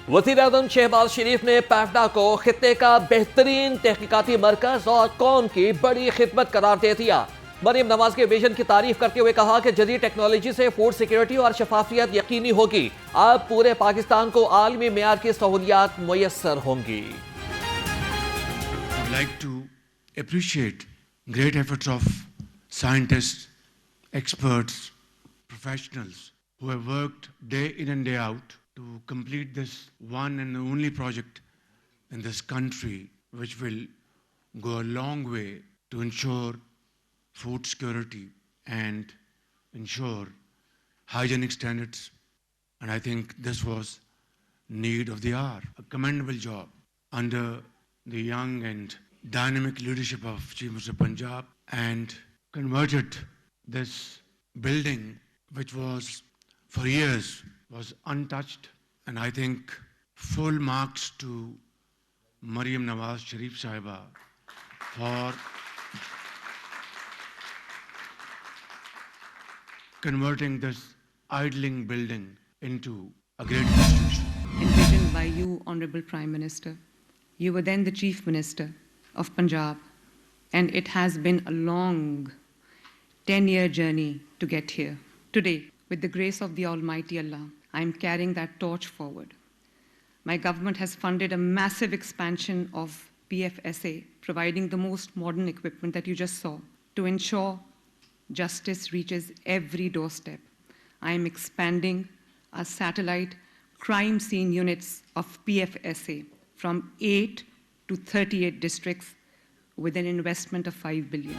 वज़ीर-ए-आज़म शहबाज शरीफ ने पैफडा को खित्ते का बेहतरीन तहकीकाती मरकज और कौम की बड़ी खिदमत करार दे दिया। मरियम नवाज के विजन की तारीफ करते हुए कहा कि जदीद टेक्नोलॉजी से फूड सिक्योरिटी और शफाफियत यकीनी होगी। अब पूरे पाकिस्तान को आलमी मेयार की सहूलियात मुयस्सर होंगी। I'd like to appreciate great efforts of scientists, experts, professionals who have worked day in and day out to complete this one and only project in this country, which will go a long way to ensure food security and ensure hygienic standards. And I think this was need of the hour. A commendable job under the young and dynamic leadership of Chief Minister Punjab, and converted this building, which was for years was untouched. And I think full marks to Maryam Nawaz Sharif Sahiba for converting this idling building into a great institution. Envisioned by you, Honorable Prime Minister. You were then the Chief Minister of Punjab, and it has been a long 10-year journey to get here. Today, with the grace of the Almighty Allah, I am carrying that torch forward. My government has funded a massive expansion of PFSA, providing the most modern equipment that you just saw, to ensure justice reaches every doorstep. I am expanding our satellite crime scene units of PFSA from 8 to 38 districts with an investment of 5 billion.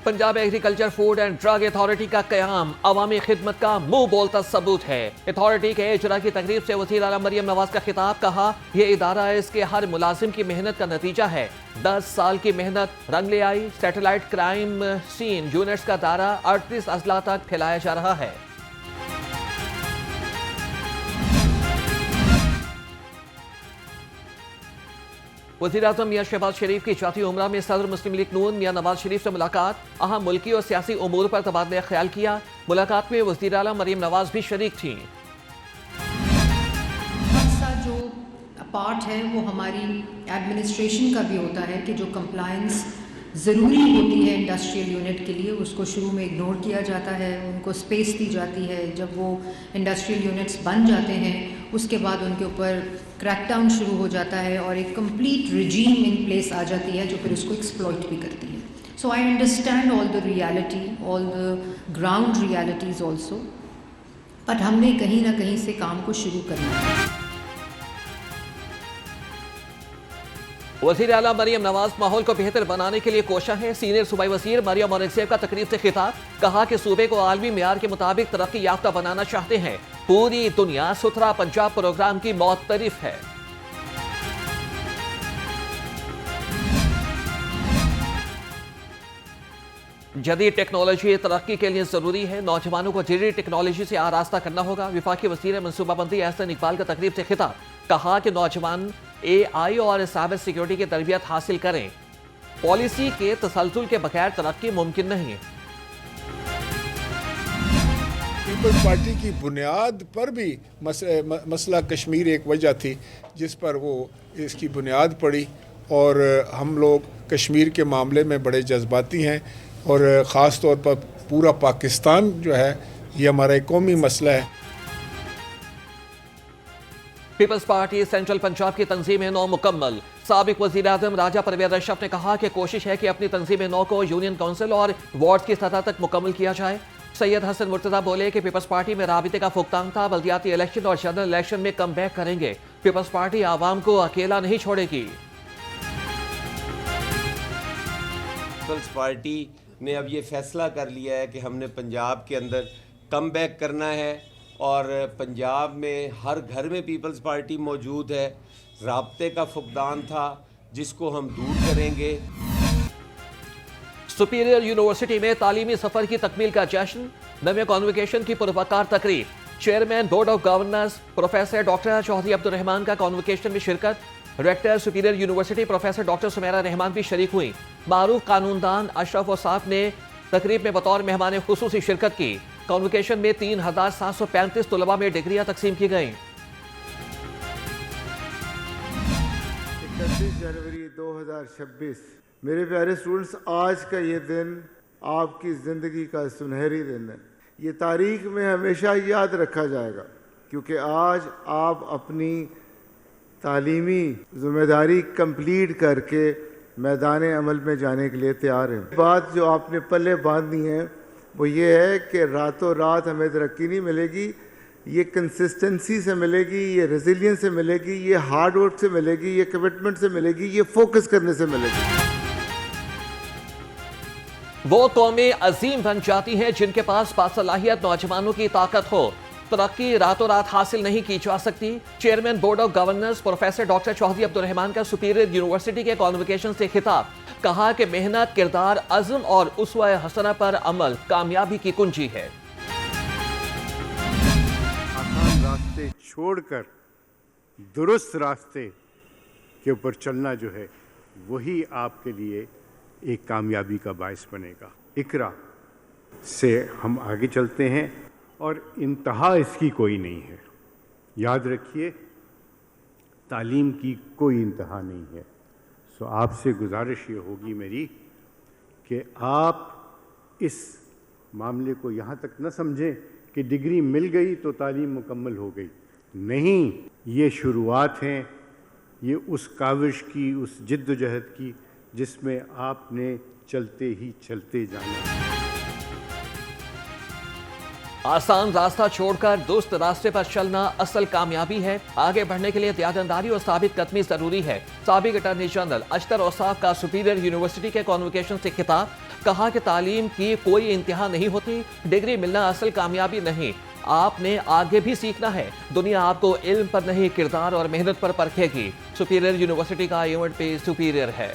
Punjab agriculture food and drug authority का क़याम अवामी खिदमत का मुंह बोलता सबूत है। Authority के इजरा की तकरीब से वज़ीर आला मरियम नवाज का खिताब, कहा यह इदारा इसके हर मुलाजिम की मेहनत का नतीजा है। 10 साल की मेहनत रंग ले आई। सैटेलाइट क्राइम सीन यूनिट्स का दायरा 38 अजला तक फैलाया जा रहा है। वज़ीर-ए-आज़म मियां शहबाज शरीफ की जाती उम्रा में सदर मुस्लिम लीग नून मियां नवाज शरीफ से मुलाकात, अहम मुल्की और सियासी उमूर पर तबादला ख्याल किया। मुलाकात में वज़ीर आला मरियम नवाज भी शरीक थीं। जो पार्ट है वो हमारी एडमिनिस्ट्रेशन का भी होता है कि जो कंप्लायंस ज़रूरी होती है इंडस्ट्रियल यूनिट के लिए, उसको शुरू में इग्नोर किया जाता है, उनको स्पेस दी जाती है। जब वो इंडस्ट्रियल यूनिट्स बन जाते हैं उसके बाद उनके ऊपर क्रैकडाउन शुरू हो जाता है और एक कंप्लीट रिजीम इन प्लेस आ जाती है जो फिर उसको एक्सप्लॉइट भी करती है। So I understand all the reality, all the ground realities also, but हमने कहीं ना कहीं से काम को शुरू करना है। वज़ीर आला मरियम नवाज माहौल को बेहतर बनाने के लिए कोशा है। सीनियर सूबाई वज़ीर मरियम औरंगज़ेब का तकरीब से खिताब, कहा कि सूबे को आलमी मेयार के मुताबिक तरक्की याफ्ता बनाना चाहते हैं। पूरी दुनिया सुथरा पंजाब प्रोग्राम की मुअत्तरिफ है। जदीद टेक्नोलॉजी तरक्की के लिए जरूरी है। नौजवानों को जदीद टेक्नोलॉजी से आरास्ता करना होगा। वफाकी वज़ीर मनसूबाबंदी एहसन इकबाल का तकरीब से खिताब, कहा कि नौजवान AI और साइबर सिक्योरिटी की तरबियत हासिल करें। पॉलिसी के तसलसल के बगैर तरक्की मुमकिन नहीं है। पीपल्स पार्टी की बुनियाद पर भी मसला कश्मीर एक वजह थी जिस पर वो इसकी बुनियाद पड़ी, और हम लोग कश्मीर के मामले में बड़े जज्बाती हैं, और ख़ास तौर पर पूरा पाकिस्तान जो है ये हमारा एक कौमी मसला है। पीपल्स पार्टी सेंट्रल पंजाब की तंजीम नौ मुकम्मल। साबिक वज़ीर आज़म राजा परवेज़ अशरफ ने कहा कि कोशिश है कि अपनी तंजीम नौ को यूनियन काउंसिल और वार्ड की सतह तक मुकम्मल किया जाए। सैयद हसन मुर्तज़ा बोले कि पीपल्स पार्टी में राबिते का फुकतान था, बल्दियाती इलेक्शन और जनरल इलेक्शन में कम बैक करेंगे। पीपल्स पार्टी आवाम को अकेला नहीं छोड़ेगी। पीपल्स पार्टी ने अब ये फैसला कर लिया है कि हमने पंजाब के अंदर कम बैक करना है, और पंजाब में हर घर में पीपल्स पार्टी मौजूद है। राब्ते का फुकदान था जिसको हम दूर करेंगे। सुपीरियर यूनिवर्सिटी में तालीमी सफर की तकमील का जश्न, नवे कॉन्वोकेशन की पुरवकार तकरीब। Chairman board of governors professor doctor Chaudhry Abdul Rehman का कॉन्वोकेशन में शिरकत। Director Superior University professor doctor Sumaira Rehman भी शरीक हुई। मारूफ कानूनदान अशरफ वसाफ ने तकरीब में बतौर मेहमान खुसूसी शिरकत की। कॉन्वोकेशन में 3,735 तलबा में डिग्रियां तकसीम की गईं। 31 जनवरी 2026 मेरे प्यारे स्टूडेंट्स, आज का ये दिन आपकी ज़िंदगी का सुनहरी दिन है। ये तारीख में हमेशा याद रखा जाएगा, क्योंकि आज आप अपनी तालीमी जिम्मेदारी कंप्लीट करके मैदान अमल में जाने के लिए तैयार हैं। बात जो आपने पल्ले बांधनी है वो ये है कि रातों रात हमें तरक्की नहीं मिलेगी, ये कंसिस्टेंसी से मिलेगी, ये रेजिलियंस से मिलेगी, ये हार्ड वर्क से मिलेगी, ये कमिटमेंट से मिलेगी, ये फोकस करने से मिलेगी। वो कौमें अजीम बन जाती हैं जिनके पास बासलाहियत नौजवानों की ताकत हो। तरक्की रातों रात हासिल नहीं की जा सकती। Chairman board of governors professor doctor Chaudhry Abdul Rehman का सुपीरियर यूनिवर्सिटी के कॉन्वोकेशन से खिताब। कहा कि मेहनत, किरदार, अज़्म और उसवा हसना पर अमल कामयाबी की कुंजी है। आसान रास्ते छोड़कर दुरुस्त रास्ते के ऊपर चलना जो है वही आपके लिए एक कामयाबी का बायस बनेगा। इकरा से हम आगे चलते हैं और इंतहा इसकी कोई नहीं है। याद रखिए, तालीम की कोई इंतहा नहीं है। सो आपसे गुजारिश ये होगी मेरी कि आप इस मामले को यहाँ तक न समझें कि डिग्री मिल गई तो तालीम मुकम्मल हो गई। नहीं, ये शुरुआत हैं, ये उस काविश की, उस जिद्दोजहद की जिसमें आपने चलते ही चलते जाना। आसान रास्ता छोड़कर दुरुस्त रास्ते पर चलना असल कामयाबी है। आगे बढ़ने के लिए त्यागंदारी और साबित कदमी जरूरी है। साबिक अटॉर्नी जनरल अशतर औसाफ का सुपीरियर यूनिवर्सिटी के कॉन्वोकेशन से खिताब। कहा कि तालीम की कोई इंतहा नहीं होती, डिग्री मिलना असल कामयाबी नहीं, आपने आगे भी सीखना है। दुनिया आपको इल्म पर नहीं, किरदार और मेहनत पर परखेगी। सुपीरियर यूनिवर्सिटी का इवेंट पे सुपीरियर है।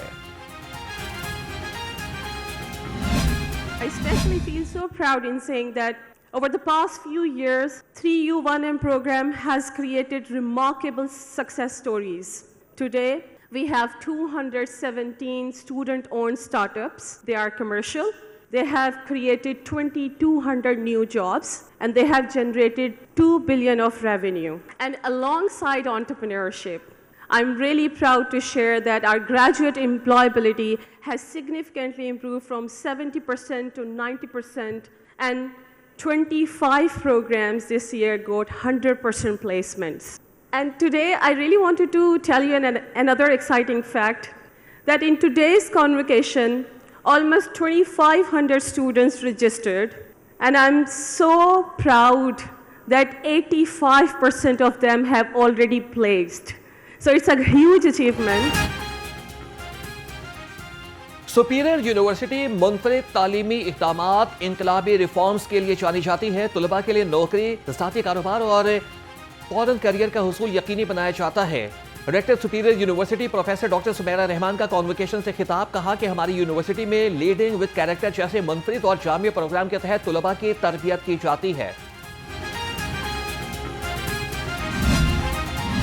I especially feel so proud in saying that over the past few years, 3U1M program has created remarkable success stories. Today, we have 217 student-owned startups. They are commercial. They have created 2,200 new jobs, and they have generated $2 billion of revenue. And alongside entrepreneurship, I'm really proud to share that our graduate employability has significantly improved from 70% to 90%, and 25 programs this year got 100% placements. And today, I really wanted to tell you another exciting fact, that in today's convocation, almost 2,500 students registered, and I'm so proud that 85% of them have already placed. So it's a huge achievement. Superior university मुनफरिद तालीमी इक़दामात, इनकलाबी reforms के लिए जानी जाती है। तलबा के लिए नौकरी, ज़ाती कारोबार और फौरन करियर का हुसूल यकीनी बनाया जाता है। Rector Superior University professor doctor Sumaira Rehman का कॉन्वोकेशन से खिताब। कहा कि हमारी यूनिवर्सिटी में लीडिंग विद कैरेक्टर जैसे मुनफरिद और जामिया प्रोग्राम के तहत तलबा की तरबियत की जाती है।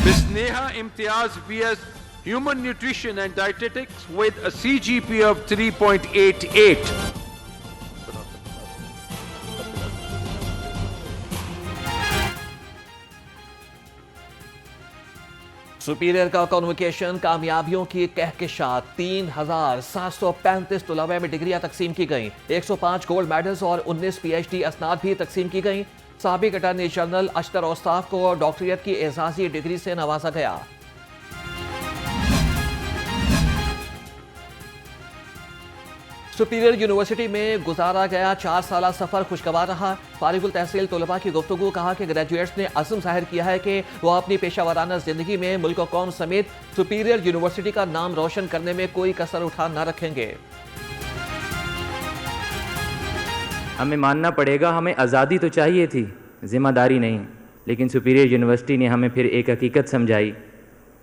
Ms. Neha Imtiaz BS Human Nutrition and Dietetics with a CGPA of 3.88. Superior का कॉन्वोकेशन कामयाबियों की कहकशात। 3,735 तलबा में डिग्रियां तकसीम की गईं। 105 गोल्ड मेडल्स और 19 PhD असनाद भी तकसीम की गईं। साबिक अटॉर्नी जनरल अशतर औसाफ को डॉक्टरेट की एजाजी डिग्री से नवाजा गया। सुपीरियर यूनिवर्सिटी में गुजारा गया 4 साला सफर खुशगवार रहा। फारिगुल तहसील तलबा की गुफ्तगू। कहा कि ग्रेजुएट्स ने अज़्म जाहिर किया है कि वो अपनी पेशावराना जिंदगी में मुल्क और कौम समेत सुपीरियर यूनिवर्सिटी का नाम रोशन करने में कोई कसर उठा न रखेंगे। हमें मानना पड़ेगा, हमें आज़ादी तो चाहिए थी, जिम्मेदारी नहीं। लेकिन सुपीरियर यूनिवर्सिटी ने हमें फिर एक हकीकत समझाई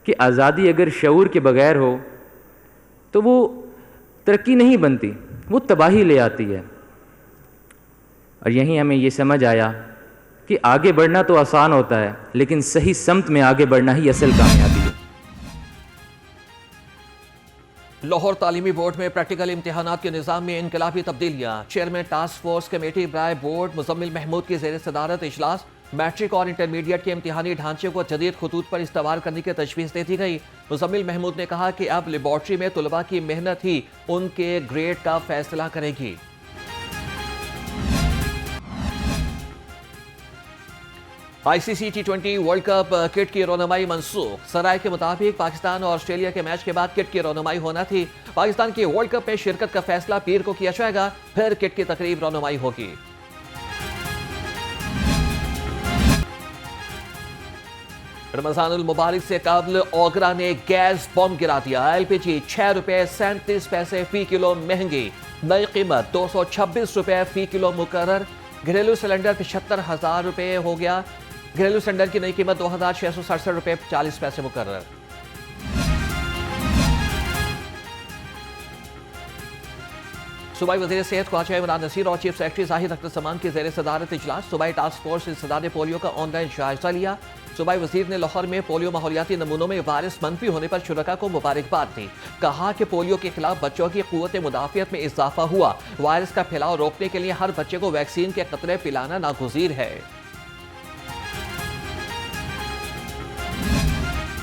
कि आज़ादी अगर शऊर के बगैर हो तो वो तरक्की नहीं बनती, वो तबाही ले आती है। और यहीं हमें ये समझ आया कि आगे बढ़ना तो आसान होता है, लेकिन सही समत में आगे बढ़ना ही असल कामयाबी है। लाहौर तालीमी बोर्ड में प्रैक्टिकल इम्तिहानात के निज़ाम में इनकलाबी तब्दीलियाँ। चेयरमैन टास्क फोर्स कमेटी बराए बोर्ड मुजम्मिल महमूद की ज़ेर सदारत इजलास। मैट्रिक और इंटरमीडिएट के इम्तिहानी ढांचे को जदीद खतूत पर इस्तेमाल करने की तजवीज़ दे दी गई। मुजम्मिल महमूद ने कहा कि अब लेबॉर्ट्री में तुलबा की मेहनत ही उनके ग्रेड का फैसला करेगी। ICC T20 world cup kit की रोनमाई मनसूख। सराय के मुताबिक पाकिस्तान और ऑस्ट्रेलिया के मैच के बाद किट की रोनमाई होना थी। पाकिस्तान की वर्ल्ड कप में शिरकत का फैसला पीर को किया जाएगा, फिर किट की तकरीब रोनमाई होगी। रमजानुल मुबारक से कबल ओगरा ने गैस बम गिरा दिया। LPG 6 रुपए 37 पैसे फी किलो महंगी, नई कीमत 226 रुपए फी किलो मुकर्रर। घरेलू सिलेंडर 75,000 रुपए हो गया। घरेलू सिलेंडर की नई कीमत 2,667 रुपए 40 पैसे मुकर्रर। सूबाई वज़ीर सेहत ख्वाजा इमरान नसीर और चीफ सेक्रेटरी जाहिद अख्तर समान की ज़ेर सदारत इजलास। सूबाई टास्क फोर्स इंसदाद ने पोलियो का ऑनलाइन जायजा लिया। सूबाई वज़ीर ने लाहौर में पोलियो माहौलियाती नमूनों में वायरस मनफी होने पर शुरका को मुबारकबाद दी। कहा कि पोलियो के खिलाफ बच्चों की क़ुव्वत मुदाफ़ियत में इजाफा हुआ। वायरस का फैलाव रोकने के लिए हर बच्चे को वैक्सीन के कतरे पिलाना नागुज़ीर है।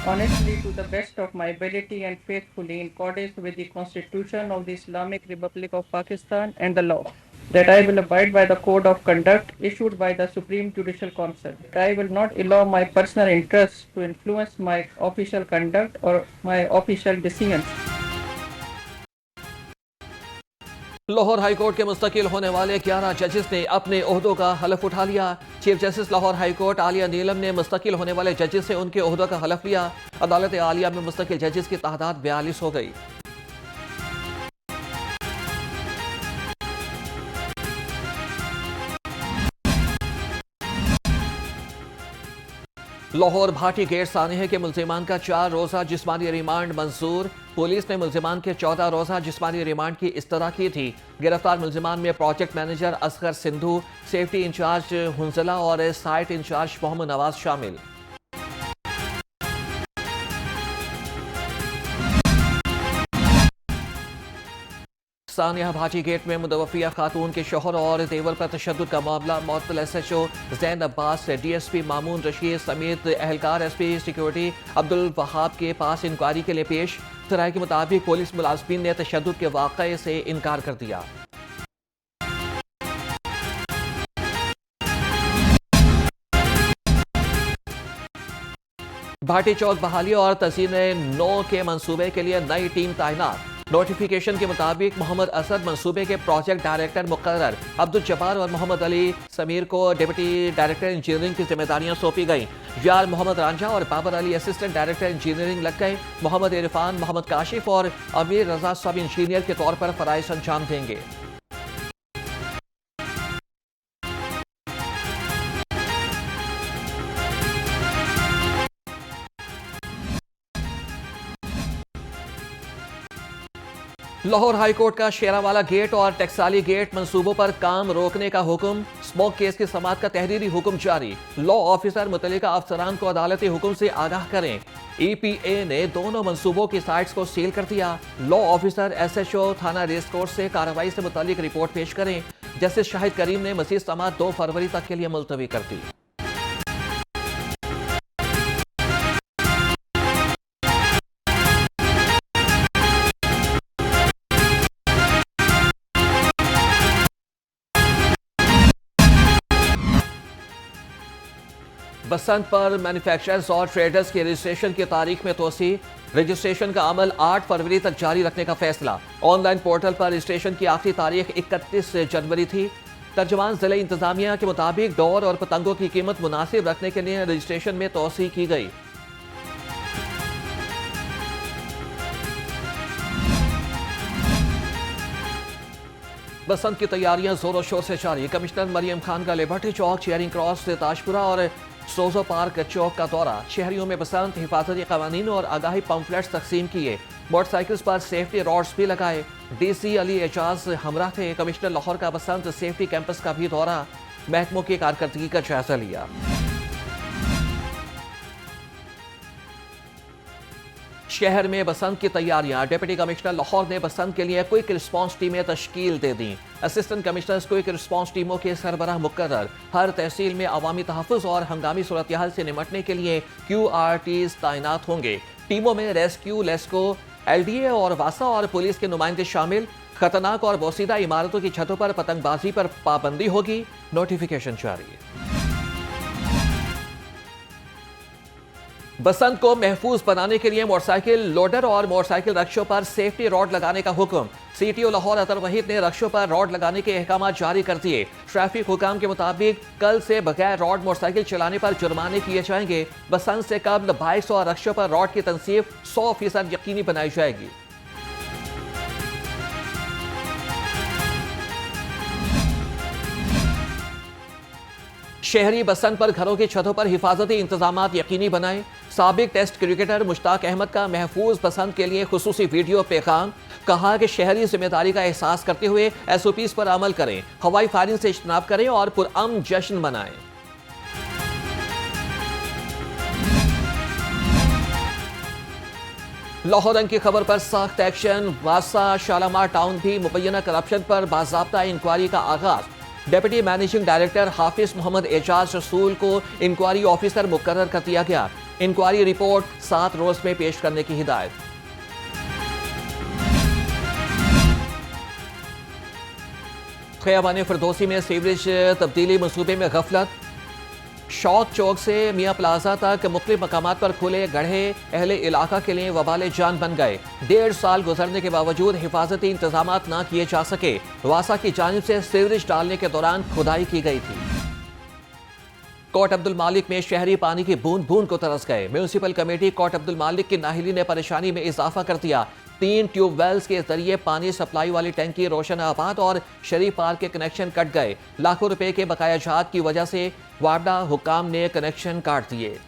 Honestly, to the best of my ability and faithfully in accordance with the Constitution of the Islamic Republic of Pakistan and the law, that I will abide by the code of conduct issued by the Supreme Judicial Council. That I will not allow my personal interests to influence my official conduct or my official decisions. Lahore high court के मुस्तकिल होने वाले 11 जजेस ने अपने ओहदों का हलफ उठा लिया। Chief justice Lahore high court Aalia Neelum ने मुस्तकिल होने वाले जजेस से उनके ओहदों का हलफ लिया। अदालत आलिया में मुस्तकिल जजेस की तादाद 42 हो गई। लाहौर भाटी गेट सानहे के मुल्जिमान का 4 रोज़ा जिस्मानी रिमांड मंजूर। पुलिस ने मुल्जिमान के 14 रोज़ा जिस्मानी रिमांड की इस्तरा की थी। गिरफ्तार मुल्जिमान में project manager Asghar Sindhu, safety incharge Hunzala और साइट इंचार्ज मोहम्मद नवाज शामिल। सानिया भाटी गेट में मुतवफ़िया खातून के शोहर और देवर पर तशद्दुद का मामला। मुअत्तल SHO ज़ैन अब्बास, DSP मामून रशीद समेत एहलकार SP सिक्योरिटी अब्दुल वहाब के पास इंक्वायरी के लिए पेश। सराय के मुताबिक पुलिस मुलाज़िमीन ने तशद्दुद के वाक़ये से इनकार कर दिया। भाटी चौक बहाली और तज़ीन नौ के मंसूबे के लिए नई टीम तैनात। नोटिफिकेशन के मुताबिक मोहम्मद असद मंसूबे के प्रोजेक्ट डायरेक्टर मुकर्रर। अब्दुल जब्बार और मोहम्मद अली समीर को डिप्टी डायरेक्टर इंजीनियरिंग की जिम्मेदारियां सौंपी गई। यार मोहम्मद रांझा और Babar Ali assistant director engineering लग गए। मोहम्मद इरफान, मोहम्मद काशिफ और अमीर रजा सब इंजीनियर के तौर पर फराइज अंजाम देंगे। लाहौर हाईकोर्ट का शेरावाला गेट और टक्साली गेट मंसूबों पर काम रोकने का हुक्म। स्मोक केस की समाअत का तहरीरी हुक्म जारी। लॉ ऑफिसर मुतल्लिका अफसरान को अदालती हुक्म से आगाह करें। EPA ने दोनों मंसूबों की साइट्स को सील कर दिया। लॉ ऑफिसर SHO थाना रेस कोर्स से कार्रवाई से मुतालिक रिपोर्ट पेश करें। जस्टिस शाहिद करीम ने मज़ीद समाअत 2 फरवरी तक के लिए मुलतवी कर दी। बसंत पर मैन्युफैक्चरर्स और ट्रेडर्स के रजिस्ट्रेशन की तारीख में तोसी। रजिस्ट्रेशन का अमल 8 फरवरी तक जारी रखने का फैसला। ऑनलाइन पोर्टल पर रजिस्ट्रेशन की आखिरी तारीख 31 जनवरी थी। तर्जुमान जिले इंतजामिया के मुताबिक डोर और पतंगों की कीमत मुनासिब रखने के लिए रजिस्ट्रेशन में तोसी की गई। बसंत की तैयारियां जोरों शोर से जारी। कमिश्नर मरियम खान का लिबर्टी चौक, चेयरिंग क्रॉस, ताजपुरा और सोजो पार्क चौक का दौरा। शहरियों में बसंत हिफाजती कवानीन और आगाही पम्फलेट्स तकसीम किए। मोटरसाइकिल्स पर सेफ्टी रॉड्स भी लगाए। DC अली एजाज हमरा थे। कमिश्नर लाहौर का बसंत सेफ्टी कैंपस का भी दौरा, महकमों की कारकर्दगी का जायजा लिया। शहर में बसंत की तैयारियां। डिप्टी कमिश्नर लाहौर ने बसंत के लिए क्विक रिस्पांस टीमें तश्कील दे दी। असिस्टेंट कमिश्नर्स क्विक रिस्पांस टीमों के सरबराह मुकर्रर। हर तहसील में अवामी तहफ़्फ़ुज़ और हंगामी सूरत-ए-हाल से निपटने के लिए QRTs तैनात होंगे। टीमों में रेस्क्यू, लेस्को, LDA और वासा और पुलिस के नुमाइंदे शामिल। खतरनाक और बोसीदा इमारतों की छतों पर पतंगबाजी पर पाबंदी होगी। नोटिफिकेशन जारी। बसंत को महफूज बनाने के लिए मोटरसाइकिल लोडर और मोटरसाइकिल रक्षों पर सेफ्टी रॉड लगाने का हुक्म। CTO लाहौर अतर वहीद ने रक्षों पर रॉड लगाने के अहकाम जारी कर दिए। ट्रैफिक हुकाम के मुताबिक कल से बगैर रॉड मोटरसाइकिल चलाने पर जुर्माने किए जाएंगे। बसंत से कबल बाइक्स और रक्षों पर रॉड की तनसीब 100% यकीनी बनाई जाएगी। शहरी बसंत पर घरों की छतों पर हिफाजती इंतजामात यकीनी बनाएं। साबिक टेस्ट क्रिकेटर मुश्ताक अहमद का महफूज बसंत के लिए खुसूसी वीडियो पैगाम। कहा कि शहरी जिम्मेदारी का एहसास करते हुए SOPs पर अमल करें, हवाई फायरिंग से इज्तनाब करें और पुरअमन जश्न मनाएं। लाहौर रंग की खबर पर सख्त एक्शन। वासा शालामार टाउन भी मुबैना करप्शन पर बाज़ाब्ता इंक्वायरी का आगाज। डिप्टी मैनेजिंग डायरेक्टर हाफिज मोहम्मद एजाज रसूल को इंक्वायरी ऑफिसर मुकर्रर कर दिया गया। इंक्वायरी रिपोर्ट 7 रोज में पेश करने की हिदायत। खयाबान फिरदौसी में सीवरेज तब्दीली मंसूबे में गफलत। शौक चौक से मियाँ प्लाजा तक मुख्तलिफ मकामात पर खुले गड्ढे अहले इलाका के लिए वबाले जान बन गए। 1.5 साल गुजरने के बावजूद हिफाजती इंतजामात ना किए जा सके। वासा की जानिब से सीवरेज डालने के दौरान खुदाई की गई थी। कोट अब्दुल मालिक में शहरी पानी की बूंद बूंद को तरस गए। म्यूनिसिपल कमेटी कोट अब्दुल मालिक की नाहिली ने परेशानी में इजाफा कर दिया। 3 ट्यूबवेल्स के जरिए पानी सप्लाई वाली टैंकी रोशनाबाद और शरीफ पार्क के कनेक्शन कट गए। लाखों रुपए के बकाया जात की वजह से वार्डा हुकाम ने कनेक्शन काट दिए।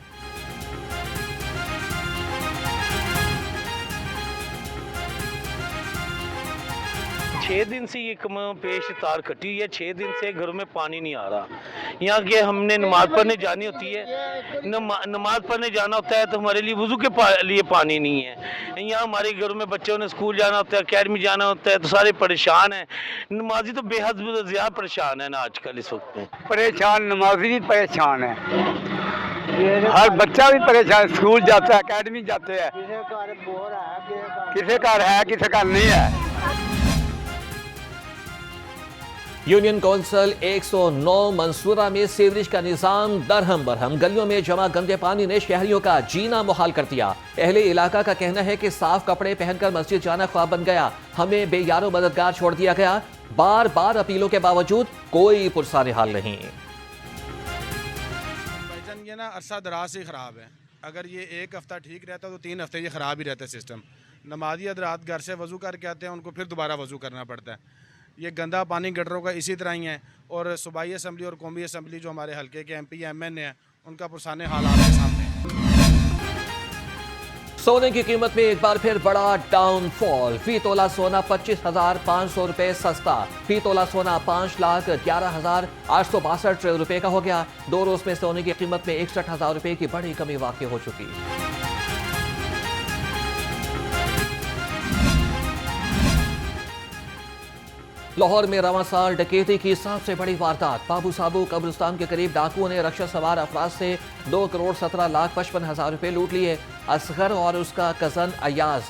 छः दिन से ये पेश तार कटी हुई है। 6 दिन से घरों में पानी नहीं आ रहा। यहाँ के हमने नमाज पढ़ने जानी होती है, नमाज पढ़ने जाना होता है तो हमारे लिए वुजू के लिए पानी नहीं है। यहाँ हमारे घरों में बच्चों ने स्कूल जाना होता है, अकेडमी जाना होता है, तो सारे परेशान हैं। नमाजी तो बेहद ज़्यादा परेशान है ना आजकल इस वक्त में। परेशान नमाजी भी परेशान है, हर बच्चा भी परेशान। स्कूल जाता है, अकेडमी जाते हैं, किसी का है किसी का नहीं है। यूनियन कौंसिल 109 मंसूरा में सीवरेज का निजाम दरहम बरहम। गलियों में जमा गंदे पानी ने शहरियों का जीना मुहाल कर दिया। अहले इलाका का कहना है कि साफ कपड़े पहनकर मस्जिद जाना ख्वाब बन गया। हमें बेयारो मददगार छोड़ दिया गया। बार बार अपीलों के बावजूद कोई पुरसाने हाल नहीं। भाईजान ये ना अरसा दराज से ख़राब है। अगर ये 1 हफ्ता ठीक रहता तो 3 हफ्ते ये ख़राब ही रहता है सिस्टम। नमाजी हज़रात घर से वज़ू करके आते हैं, उनको फिर दोबारा वज़ू करना पड़ता है। ये गंदा पानी गटरों का इसी तरह ही है। और सूबाई असम्बली और कौमी असम्बली जो हमारे हल्के के MP MN हैं, उनका पुरसाने हाल आपके सामने है। सोने की कीमत में एक बार फिर बड़ा डाउनफॉल। फी तोला सोना 25,500 रुपए सस्ता। फी तोला सोना 5,11,862 रुपए का हो गया। 2 रोज में सोने की कीमत में 61,000 रुपए की बड़ी कमी वाक़ई हो चुकी है। लाहौर में रवां साल डकैती की सबसे बड़ी वारदात। बाबू साबू कब्रिस्तान के करीब डाकुओं ने रक्षा सवार अफराद से 2,17,55,000 रुपए लूट लिए। असगर और उसका कजन अयाज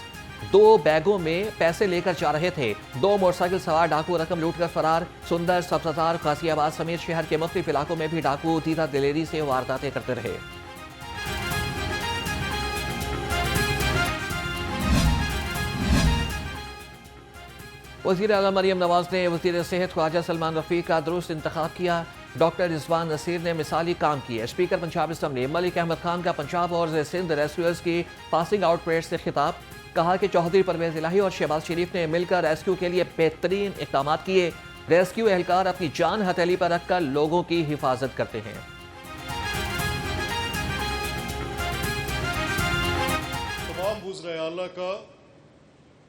2 बैगों में पैसे लेकर जा रहे थे। 2 मोटरसाइकिल सवार डाकू रकम लूटकर फरार। सुंदर, सब्ज़ार, गाजियाबाद समेत शहर के मुख्तलिफ इलाकों में भी डाकू दीदा दिलेरी से वारदातें करते रहे। वज़ीर आला मरियम नवाज ने वज़ीर सेहत ख्वाजा सलमान रफ़ीक का दुरुस्त इंतखाब किया। डॉक्टर रिजवान नसीर ने मिसाली काम किए। स्पीकर पंजाब असम्बली मलिक अहमद खान का पंजाब और सिंध रेस्क्यूअर्स की पासिंग आउट परेड से खिताब। कहा कि चौधरी परवेज इलाही और शहबाज शरीफ ने मिलकर रेस्क्यू के लिए बेहतरीन इक़दाम किए। रेस्क्यू एहलकार अपनी जान हथेली पर रखकर लोगों की हिफाजत करते हैं। तमाम वज़ीर आला का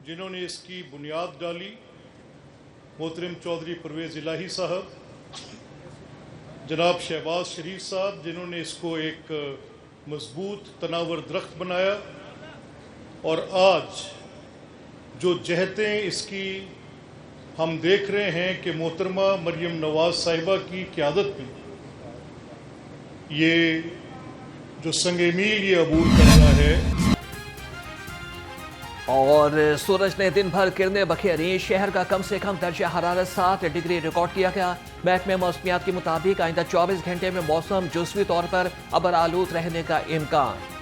जिन्होंने इसकी बुनियाद डाली, मोहतरम चौधरी परवेज़ इलाही साहब, जनाब शहबाज शरीफ साहब जिन्होंने इसको एक मजबूत तनावर दरख्त बनाया, और आज जो जहतें इसकी हम देख रहे हैं कि मोहतरमा मरियम नवाज साहिबा की क़यादत में ये जो संगे मील ये अबूर कर रहा है। और सूरज ने दिन भर किरणें बखेरी। शहर का कम से कम दर्जा हरारत 7 डिग्री रिकॉर्ड किया गया। महकमे मौसमियात के मुताबिक आइंदा 24 घंटे में मौसम जुज़वी तौर पर अबर आलूद रहने का इम्कान।